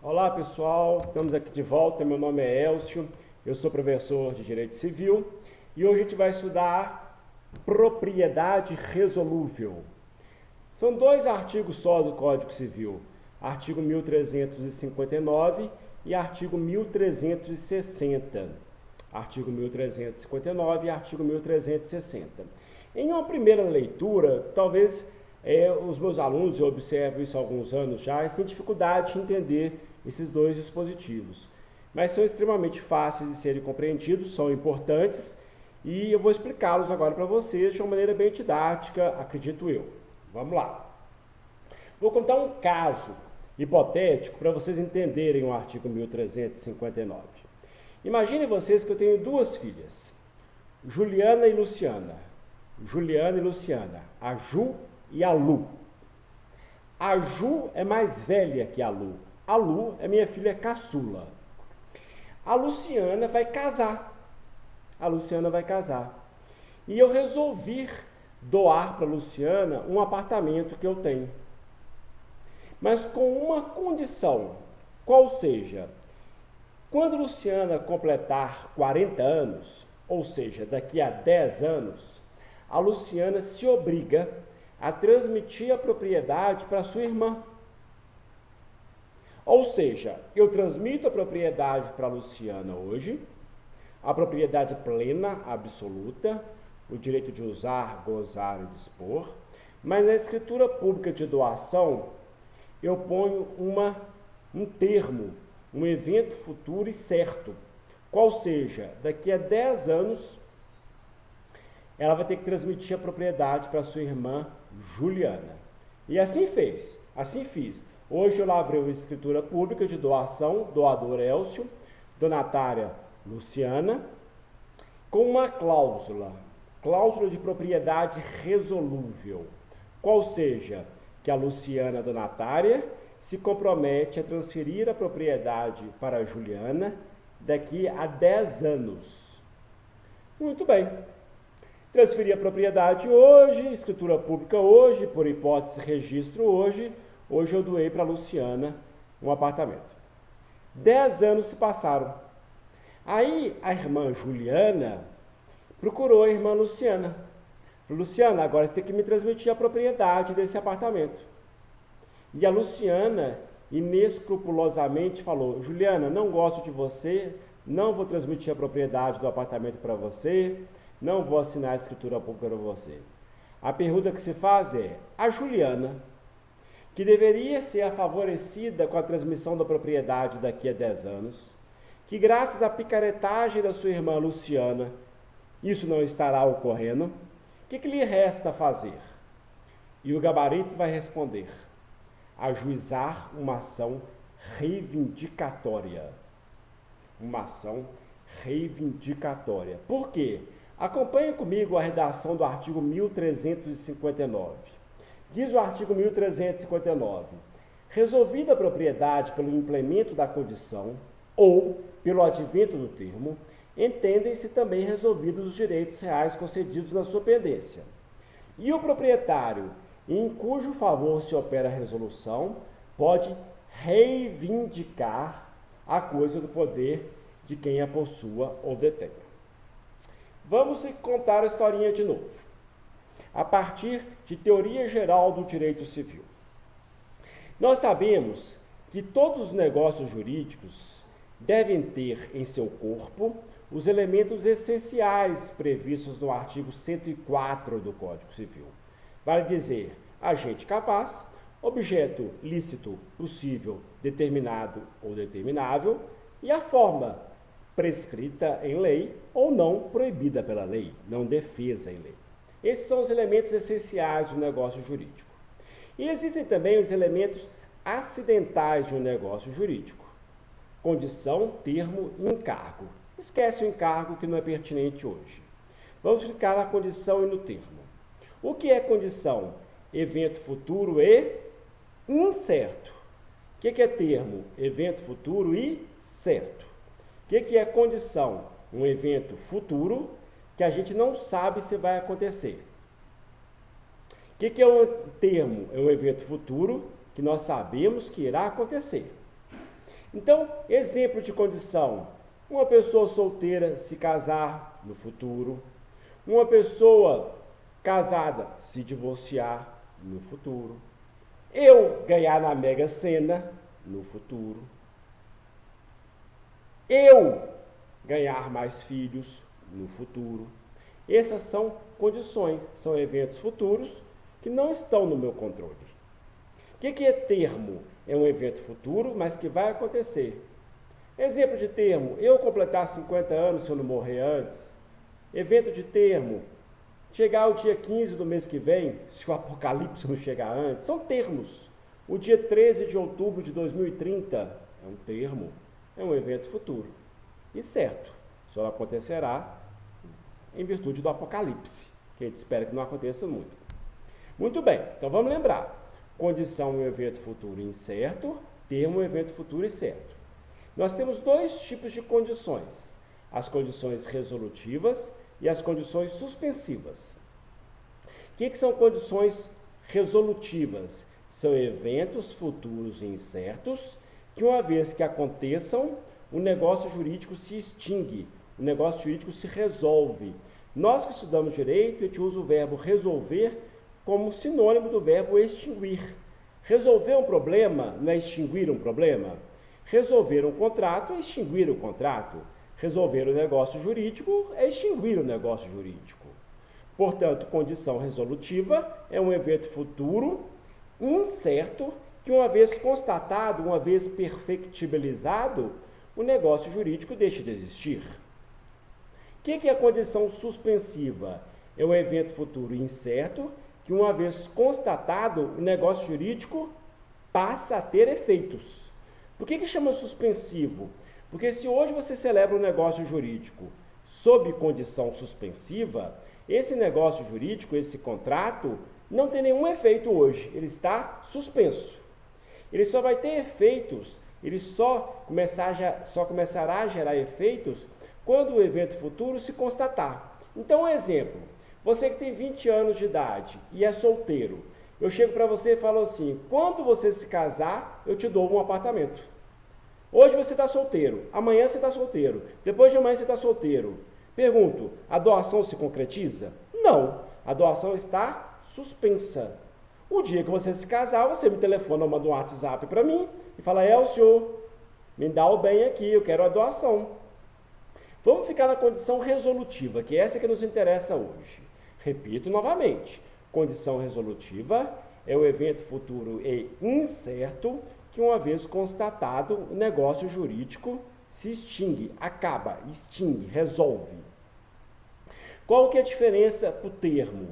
Olá pessoal, estamos aqui de volta. Meu nome é Elcio, eu sou professor de Direito Civil e hoje a gente vai estudar propriedade resolúvel. São dois artigos só do Código Civil, artigo 1359 e artigo 1360. Artigo 1359 e artigo 1360. Em uma primeira leitura, talvez os meus alunos, eu observo isso há alguns anos já, eles têm dificuldade de entender esses dois dispositivos. Mas são extremamente fáceis de serem compreendidos, são importantes e eu vou explicá-los agora para vocês de uma maneira bem didática, acredito eu. Vamos lá. Vou contar um caso hipotético para vocês entenderem o artigo 1359. Imaginem vocês que eu tenho duas filhas, Juliana e Luciana. Juliana e Luciana, a Ju e a Lu. A Ju é mais velha que a Lu. A Lu é minha filha caçula. A Luciana vai casar. A Luciana vai casar. E eu resolvi doar para a Luciana um apartamento que eu tenho. Mas com uma condição, qual seja, quando Luciana completar 40 anos, ou seja, daqui a 10 anos, a Luciana se obriga a transmitir a propriedade para sua irmã. Ou seja, eu transmito a propriedade para a Luciana hoje, a propriedade plena, absoluta, o direito de usar, gozar e dispor, mas na escritura pública de doação, eu ponho um termo, um evento futuro e certo, qual seja, daqui a 10 anos, ela vai ter que transmitir a propriedade para sua irmã Juliana. E assim fez, assim fiz. Hoje eu lavrei uma escritura pública de doação, doador Elcio, donatária Luciana, com uma cláusula de propriedade resolúvel, qual seja, que a Luciana donatária se compromete a transferir a propriedade para a Juliana daqui a 10 anos. Muito bem. Transferir a propriedade hoje, escritura pública hoje, por hipótese registro hoje eu doei para a Luciana um apartamento. 10 anos se passaram. Aí a irmã Juliana procurou a irmã Luciana. Luciana, agora você tem que me transmitir a propriedade desse apartamento. E a Luciana inescrupulosamente falou: Juliana, não gosto de você, não vou transmitir a propriedade do apartamento para você, não vou assinar a escritura pública para você. A pergunta que se faz é: a Juliana, que deveria ser a favorecida com a transmissão da propriedade daqui a 10 anos, que graças à picaretagem da sua irmã Luciana, isso não estará ocorrendo, o que lhe resta fazer? E o gabarito vai responder: ajuizar uma ação reivindicatória. Uma ação reivindicatória. Por quê? Acompanhe comigo a redação do artigo 1359. Diz o artigo 1359: resolvida a propriedade pelo implemento da condição ou pelo advento do termo, entendem-se também resolvidos os direitos reais concedidos na sua pendência. E o proprietário, em cujo favor se opera a resolução, pode reivindicar a coisa do poder de quem a possua ou detenha. Vamos contar a historinha de novo, a partir de teoria geral do direito civil. Nós sabemos que todos os negócios jurídicos devem ter em seu corpo os elementos essenciais previstos no artigo 104 do Código Civil. Vale dizer, agente capaz, objeto lícito, possível, determinado ou determinável, e a forma prescrita em lei ou não proibida pela lei, não defesa em lei. Esses são os elementos essenciais do negócio jurídico. E existem também os elementos acidentais de um negócio jurídico: condição, termo e encargo. Esquece o encargo, que não é pertinente hoje. Vamos ficar na condição e no termo. O que é condição? Evento futuro e incerto. O que é termo? Evento futuro e certo. O que é condição? Um evento futuro que a gente não sabe se vai acontecer. O que é um termo? É um evento futuro que nós sabemos que irá acontecer. Então, exemplo de condição: uma pessoa solteira se casar no futuro, uma pessoa casada se divorciar no futuro, eu ganhar na Mega Sena no futuro, eu ganhar mais filhos no futuro. Essas são condições, são eventos futuros que não estão no meu controle. O que é termo? É um evento futuro, mas que vai acontecer. Exemplo de termo: eu completar 50 anos se eu não morrer antes. Evento de termo: chegar o dia 15 do mês que vem, se o apocalipse não chegar antes. São termos. O dia 13 de outubro de 2030 é um termo, é um evento futuro. E certo, só acontecerá em virtude do apocalipse, que a gente espera que não aconteça muito. Muito bem, então vamos lembrar. Condição é um evento futuro incerto, termo é um evento futuro e certo. Nós temos dois tipos de condições: as condições resolutivas e as condições suspensivas. O que são condições resolutivas? São eventos futuros e incertos que, uma vez que aconteçam, o negócio jurídico se extingue, o negócio jurídico se resolve. Nós que estudamos direito, a gente usa o verbo resolver como sinônimo do verbo extinguir. Resolver um problema não é extinguir um problema? Resolver um contrato é extinguir o contrato. Resolver o negócio jurídico é extinguir o negócio jurídico. Portanto, condição resolutiva é um evento futuro incerto que, uma vez constatado, uma vez perfectibilizado, o negócio jurídico deixa de existir. O que é a condição suspensiva? É um evento futuro incerto que, uma vez constatado, o negócio jurídico passa a ter efeitos. Por que chama suspensivo? Porque se hoje você celebra um negócio jurídico sob condição suspensiva, esse negócio jurídico, esse contrato, não tem nenhum efeito hoje, ele está suspenso. Ele só vai ter efeitos, ele só começará a gerar efeitos quando o evento futuro se constatar. Então, um exemplo: você que tem 20 anos de idade e é solteiro, eu chego para você e falo assim: quando você se casar, eu te dou um apartamento. Hoje você está solteiro, amanhã você está solteiro, depois de amanhã você está solteiro. Pergunto: a doação se concretiza? Não, a doação está suspensa. O dia que você se casar, você me telefona ou manda um WhatsApp para mim e fala: Elcio, me dá o bem aqui, eu quero a doação. Vamos ficar na condição resolutiva, que é essa que nos interessa hoje. Repito novamente: condição resolutiva é o evento futuro e incerto que, uma vez constatado, o negócio jurídico se extingue, acaba, extingue, resolve. Qual que é a diferença para o termo?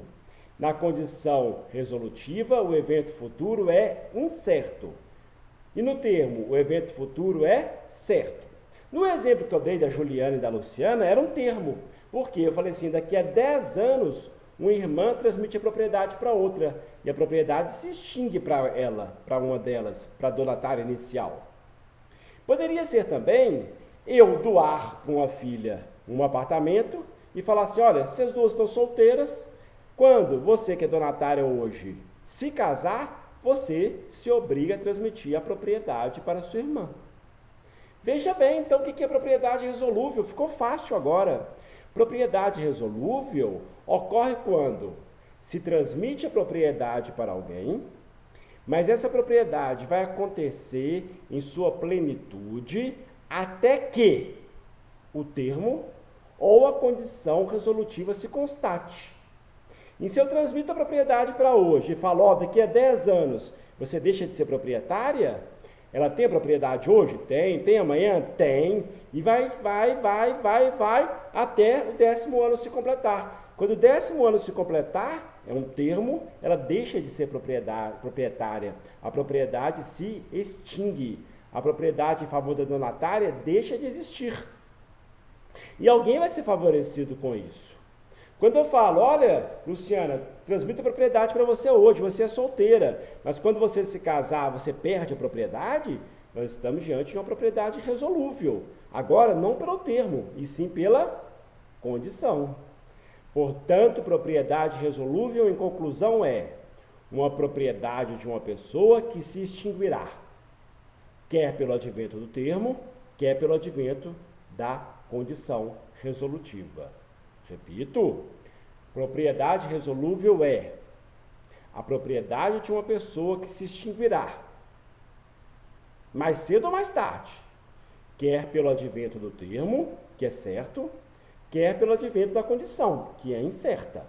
Na condição resolutiva, o evento futuro é incerto. E no termo, o evento futuro é certo. No exemplo que eu dei da Juliana e da Luciana, era um termo. Porque eu falei assim: daqui a 10 anos, uma irmã transmite a propriedade para outra. E a propriedade se extingue para ela, para uma delas, para a donatária inicial. Poderia ser também eu doar para uma filha um apartamento e falar assim: olha, vocês duas estão solteiras, quando você que é donatária hoje se casar, você se obriga a transmitir a propriedade para sua irmã. Veja bem, então, o que é propriedade resolúvel? Ficou fácil agora. Propriedade resolúvel ocorre quando se transmite a propriedade para alguém, mas essa propriedade vai acontecer em sua plenitude até que o termo ou a condição resolutiva se constate. E se eu transmito a propriedade para hoje e falo: ó, daqui a 10 anos você deixa de ser proprietária, ela tem a propriedade hoje? Tem amanhã? Tem. E vai, até o 10º ano se completar. Quando o 10º ano se completar, é um termo, ela deixa de ser proprietária. A propriedade se extingue. A propriedade em favor da donatária deixa de existir. E alguém vai ser favorecido com isso. Quando eu falo: olha, Luciana, transmito a propriedade para você hoje, você é solteira, mas quando você se casar, você perde a propriedade, nós estamos diante de uma propriedade resolúvel. Agora, não pelo termo, e sim pela condição. Portanto, propriedade resolúvel, em conclusão, é uma propriedade de uma pessoa que se extinguirá. quer pelo advento do termo, quer pelo advento da condição resolutiva. Repito, propriedade resolúvel é a propriedade de uma pessoa que se extinguirá mais cedo ou mais tarde, quer pelo advento do termo, que é certo, quer pelo advento da condição, que é incerta.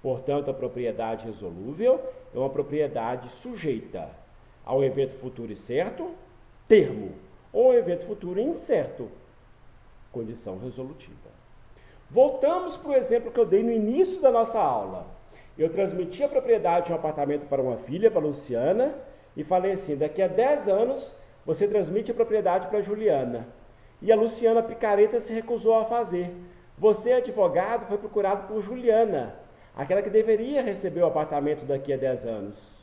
Portanto, a propriedade resolúvel é uma propriedade sujeita ao evento futuro certo, termo, ou ao evento futuro incerto, condição resolutiva. Voltamos para o exemplo que eu dei no início da nossa aula. Eu transmiti a propriedade de um apartamento para uma filha, para a Luciana, e falei assim, daqui a 10 anos você transmite a propriedade para a Juliana. E a Luciana Picareta se recusou a fazer. Você, advogado, foi procurado por Juliana, aquela que deveria receber o apartamento daqui a 10 anos.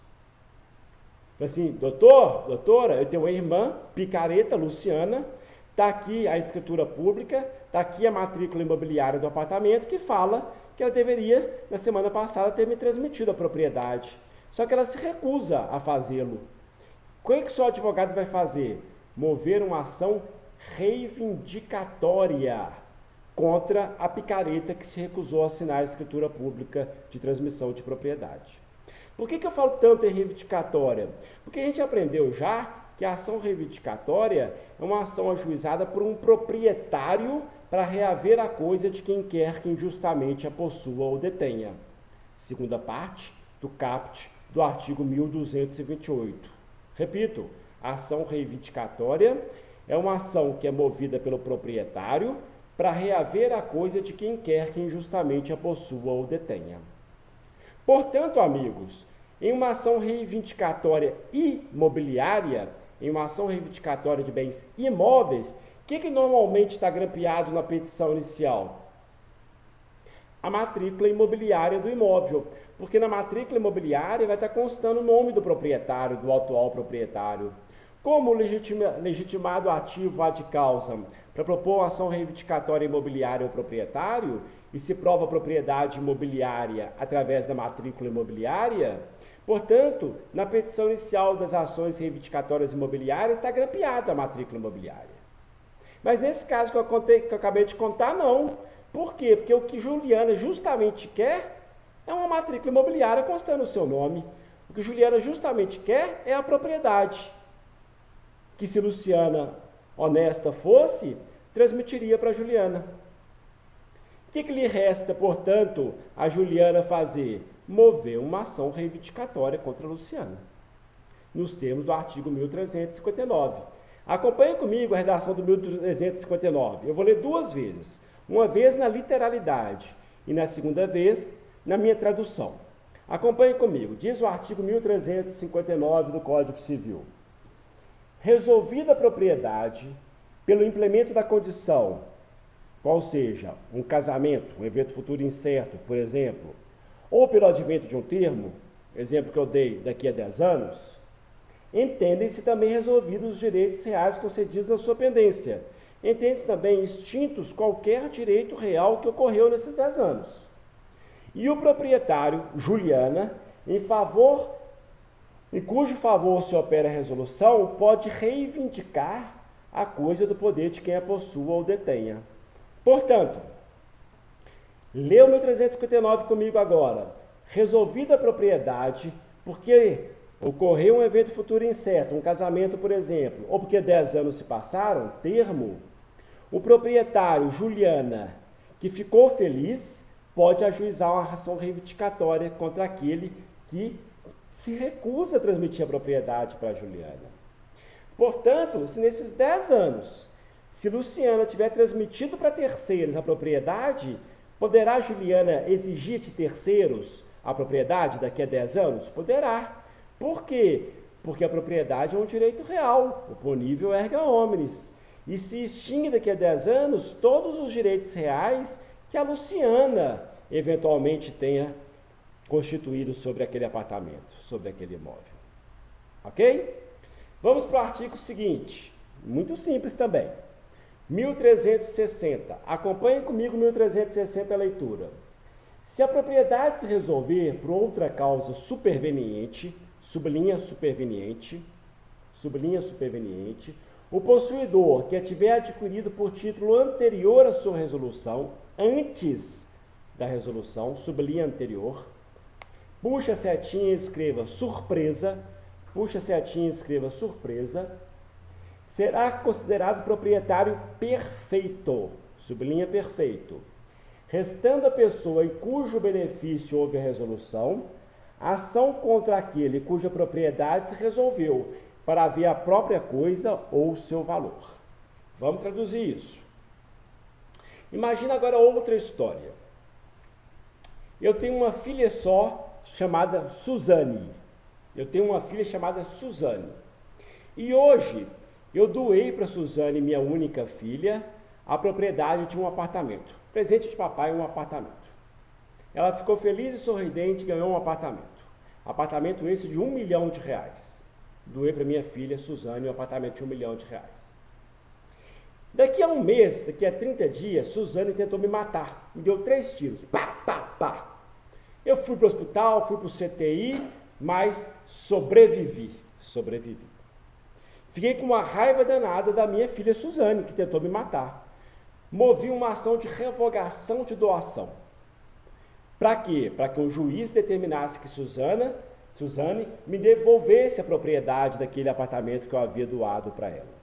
Assim, doutora, eu tenho uma irmã, Picareta, Luciana, está aqui a escritura pública, está aqui a matrícula imobiliária do apartamento, que fala que ela deveria, na semana passada, ter me transmitido a propriedade. Só que ela se recusa a fazê-lo. O que o seu advogado vai fazer? Mover uma ação reivindicatória contra a Picareta que se recusou a assinar a escritura pública de transmissão de propriedade. Por que eu falo tanto em reivindicatória? Porque a gente aprendeu já que a ação reivindicatória é uma ação ajuizada por um proprietário para reaver a coisa de quem quer que injustamente a possua ou detenha. Segunda parte do caput do artigo 1228. Repito, a ação reivindicatória é uma ação que é movida pelo proprietário para reaver a coisa de quem quer que injustamente a possua ou detenha. Portanto, amigos, em uma ação reivindicatória imobiliária, em uma ação reivindicatória de bens imóveis, o que normalmente está grampeado na petição inicial? A matrícula imobiliária do imóvel, porque na matrícula imobiliária vai estar constando o nome do proprietário, do atual proprietário. Como legitimado ativo ad causa para propor uma ação reivindicatória imobiliária ao proprietário e se prova a propriedade imobiliária através da matrícula imobiliária, portanto, na petição inicial das ações reivindicatórias imobiliárias está grampeada a matrícula imobiliária. Mas nesse caso que eu acabei de contar, não. Por quê? Porque o que Juliana justamente quer é uma matrícula imobiliária constando o seu nome. O que Juliana justamente quer é a propriedade, que se Luciana honesta fosse, transmitiria para Juliana. O que lhe resta, portanto, a Juliana fazer? Mover uma ação reivindicatória contra a Luciana, nos termos do artigo 1359. Acompanhe comigo a redação do 1359. Eu vou ler duas vezes. Uma vez na literalidade e na segunda vez na minha tradução. Acompanhe comigo. Diz o artigo 1359 do Código Civil. Resolvida a propriedade pelo implemento da condição, qual seja um casamento, um evento futuro incerto, por exemplo, ou pelo advento de um termo, exemplo que eu dei daqui a 10 anos, entendem-se também resolvidos os direitos reais concedidos na sua pendência. Entende-se também extintos qualquer direito real que ocorreu nesses 10 anos. E o proprietário, Juliana, em cujo favor se opera a resolução, pode reivindicar a coisa do poder de quem a possua ou detenha. Portanto, lê o 1359 comigo agora. Resolvida a propriedade, porque ocorreu um evento futuro incerto, um casamento, por exemplo, ou porque 10 anos se passaram, termo, o proprietário, Juliana, que ficou feliz, pode ajuizar uma ação reivindicatória contra aquele que se recusa a transmitir a propriedade para a Juliana. Portanto, se nesses 10 anos, se Luciana tiver transmitido para terceiros a propriedade, poderá Juliana exigir de terceiros a propriedade daqui a 10 anos? Poderá. Por quê? Porque a propriedade é um direito real, oponível erga omnes. E se extingue daqui a 10 anos todos os direitos reais que a Luciana eventualmente tenha constituído sobre aquele apartamento, sobre aquele imóvel. Ok? Vamos para o artigo seguinte, muito simples também. 1360. Acompanhe comigo 1360 a leitura. Se a propriedade se resolver por outra causa superveniente, sublinha superveniente, sublinha superveniente, o possuidor que a tiver adquirido por título anterior à sua resolução, antes da resolução, sublinha anterior, puxa a setinha e escreva surpresa, puxa a setinha e escreva surpresa, será considerado proprietário perfeito, sublinha perfeito, restando a pessoa em cujo benefício houve a resolução, a ação contra aquele cuja propriedade se resolveu para haver a própria coisa ou seu valor. Vamos traduzir isso. Imagina agora outra história. Eu tenho uma filha só chamada Suzane. E hoje eu doei para Suzane, minha única filha, a propriedade de um apartamento. Presente de papai, um apartamento. Ela ficou feliz e sorridente e ganhou um apartamento. Apartamento esse de R$1 milhão. Doei para minha filha Suzane um apartamento de R$1 milhão. Daqui a um mês, daqui a 30 dias, Suzane tentou me matar. Me deu 3 tiros. Pá, pá, pá. Eu fui para o hospital, fui para o CTI, mas sobrevivi. Fiquei com uma raiva danada da minha filha Suzane, que tentou me matar. Movi uma ação de revogação de doação. Para quê? Para que o juiz determinasse que Suzane me devolvesse a propriedade daquele apartamento que eu havia doado para ela.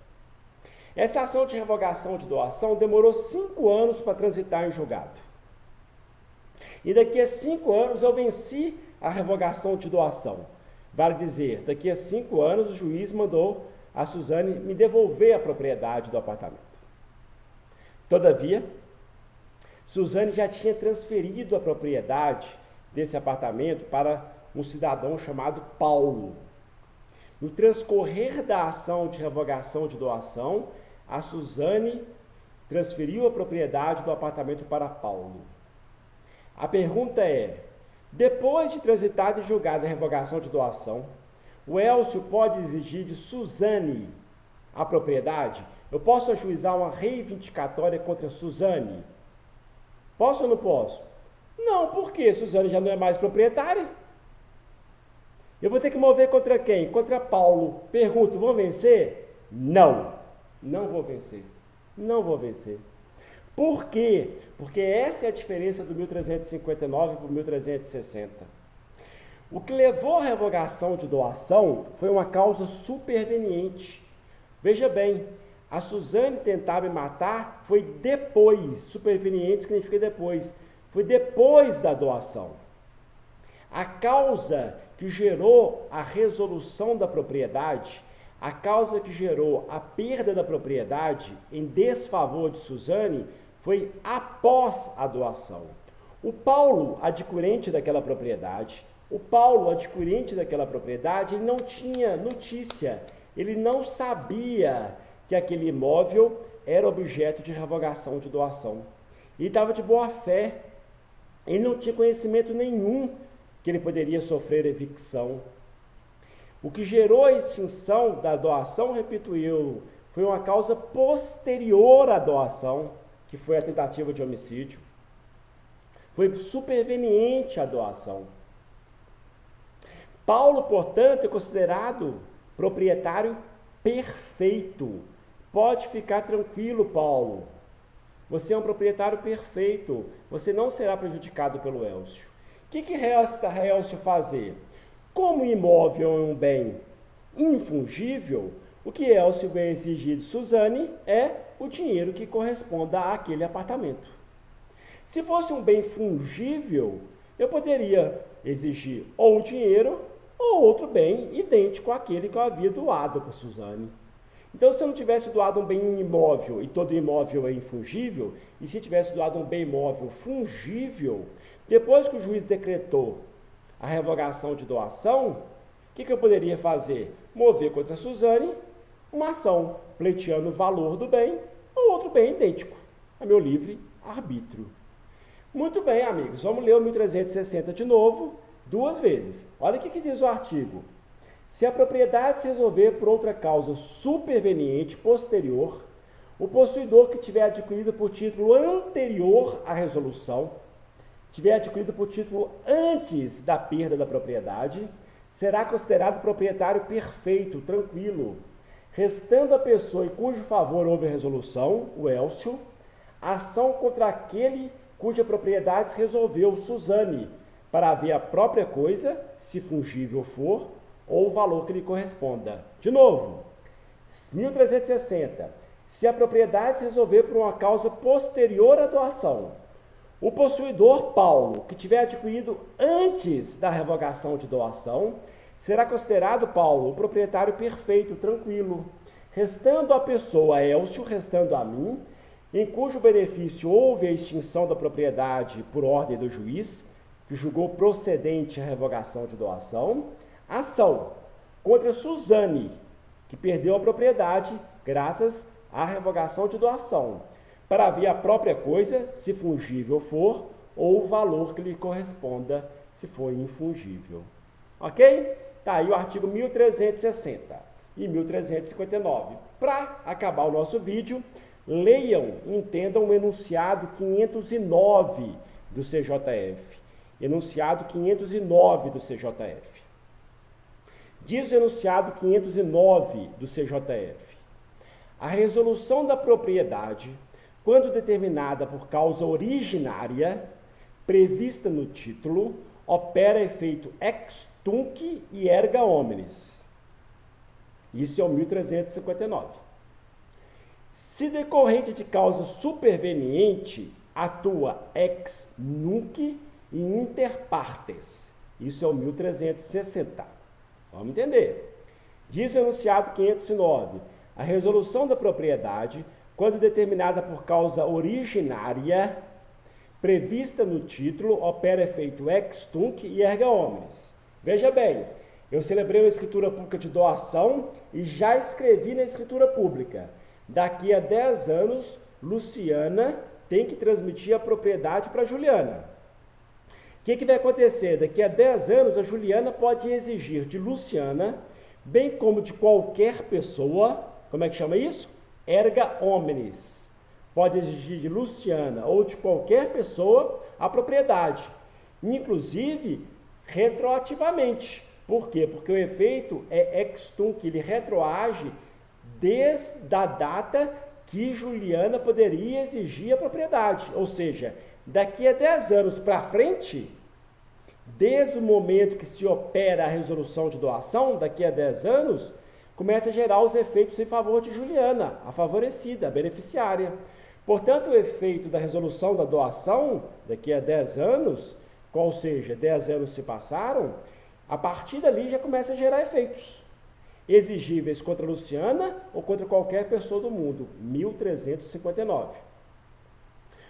Essa ação de revogação de doação demorou 5 anos para transitar em julgado. E daqui a 5 anos eu venci a revogação de doação. Vale dizer, daqui a 5 anos o juiz mandou a Suzane me devolver a propriedade do apartamento. Todavia, Suzane já tinha transferido a propriedade desse apartamento para um cidadão chamado Paulo. No transcorrer da ação de revogação de doação, a Suzane transferiu a propriedade do apartamento para Paulo. A pergunta é, depois de transitada e julgada a revogação de doação, o Elcio pode exigir de Suzane a propriedade? Eu posso ajuizar uma reivindicatória contra Suzane? Posso ou não posso? Não, por quê? Suzane já não é mais proprietária. Eu vou ter que mover contra quem? Contra Paulo. Pergunto, vou vencer? Não, não vou vencer. Por quê? Porque essa é a diferença do 1359 para o 1360. O que levou à revogação de doação foi uma causa superveniente. Veja bem, a Suzane tentar me matar foi depois, superveniente significa depois, foi depois da doação. A causa que gerou a resolução da propriedade, a causa que gerou a perda da propriedade em desfavor de Suzane foi após a doação. O Paulo, adquirente daquela propriedade, ele não tinha notícia, ele não sabia que aquele imóvel era objeto de revogação de doação. Ele estava de boa fé, ele não tinha conhecimento nenhum que ele poderia sofrer evicção. O que gerou a extinção da doação, repito eu, foi uma causa posterior à doação, que foi a tentativa de homicídio. Foi superveniente a doação. Paulo, portanto, é considerado proprietário perfeito. Pode ficar tranquilo, Paulo. Você é um proprietário perfeito. Você não será prejudicado pelo Elcio. O que resta Elcio fazer? Como o imóvel é um bem infungível, o que Elcio vai exigir de Suzane é o dinheiro que corresponda àquele apartamento. Se fosse um bem fungível, eu poderia exigir ou o dinheiro ou outro bem idêntico àquele que eu havia doado para Suzane. Então, se eu não tivesse doado um bem imóvel e todo imóvel é infungível, e se tivesse doado um bem imóvel fungível, depois que o juiz decretou a revogação de doação, o que eu poderia fazer? Mover contra Suzane uma ação pleiteando o valor do bem ou outro bem idêntico, a meu livre arbítrio. Muito bem, amigos, vamos ler o 1360 de novo, 2 vezes. Olha o que diz o artigo. Se a propriedade se resolver por outra causa superveniente posterior, o possuidor que tiver adquirido por título anterior à resolução, tiver adquirido por título antes da perda da propriedade, será considerado proprietário perfeito, tranquilo, restando a pessoa em cujo favor houve resolução, o Elcio, ação contra aquele cuja propriedade se resolveu, Suzane, para haver a própria coisa, se fungível for, ou o valor que lhe corresponda. De novo, 1360. Se a propriedade se resolver por uma causa posterior à doação, o possuidor Paulo, que tiver adquirido antes da revogação de doação, será considerado Paulo o proprietário perfeito, tranquilo, restando a pessoa Elcio, restando a mim, em cujo benefício houve a extinção da propriedade por ordem do juiz, que julgou procedente a revogação de doação, ação contra Suzane, que perdeu a propriedade graças à revogação de doação, para haver a própria coisa, se fungível for, ou o valor que lhe corresponda, se for infungível. Ok? Está aí o artigo 1360 e 1359. Para acabar o nosso vídeo, leiam e entendam o enunciado 509 do CJF. Enunciado 509 do CJF. Diz o enunciado 509 do CJF. A resolução da propriedade, quando determinada por causa originária, prevista no título, opera efeito ex tunc e erga omnes. Isso é o 1359. Se decorrente de causa superveniente, atua ex nunc e inter partes. Isso é o 1360. Vamos entender. Diz o enunciado 509. A resolução da propriedade, quando determinada por causa originária, prevista no título, opera efeito ex tunc e erga omnes. Veja bem, eu celebrei uma escritura pública de doação e já escrevi na escritura pública. Daqui a 10 anos, Luciana tem que transmitir a propriedade para Juliana. O que vai acontecer? Daqui a 10 anos, a Juliana pode exigir de Luciana, bem como de qualquer pessoa, como é que chama isso? Erga omnes. Pode exigir de Luciana ou de qualquer pessoa a propriedade, inclusive retroativamente. Por quê? Porque o efeito é ex tunc, ele retroage desde a data que Juliana poderia exigir a propriedade. Ou seja, daqui a 10 anos para frente, desde o momento que se opera a resolução de doação, daqui a 10 anos, começa a gerar os efeitos em favor de Juliana, a favorecida, a beneficiária. Portanto, o efeito da resolução da doação, daqui a 10 anos, qual seja, 10 anos se passaram, a partir dali já começa a gerar efeitos exigíveis contra Luciana ou contra qualquer pessoa do mundo. 1359.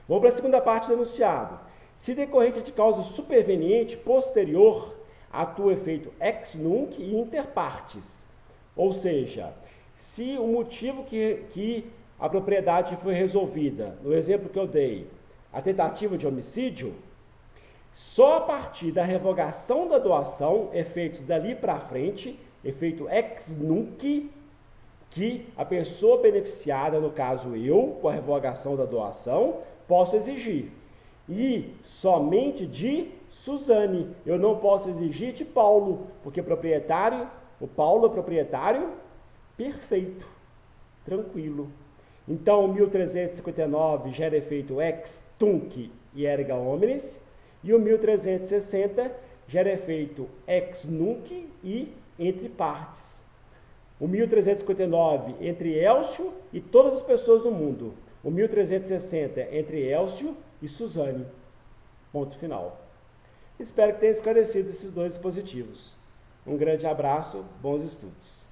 Vamos para a segunda parte do enunciado. Se decorrente de causa superveniente posterior, atua efeito ex nunc e inter partes. Ou seja, se o motivo que a propriedade foi resolvida, no exemplo que eu dei, a tentativa de homicídio, só a partir da revogação da doação, efeitos dali para frente, efeito ex nunc, que a pessoa beneficiada, no caso eu, com a revogação da doação, posso exigir. E somente de Suzane. Eu não posso exigir de Paulo, porque o Paulo é proprietário perfeito, tranquilo. Então, 1359 gera efeito ex tunc e erga omnes, e o 1360 gera efeito ex nunc e entre partes. O 1359 entre Elcio e todas as pessoas do mundo. O 1360 entre Elcio e Suzane. Ponto final. Espero que tenha esclarecido esses dois dispositivos. Um grande abraço, bons estudos.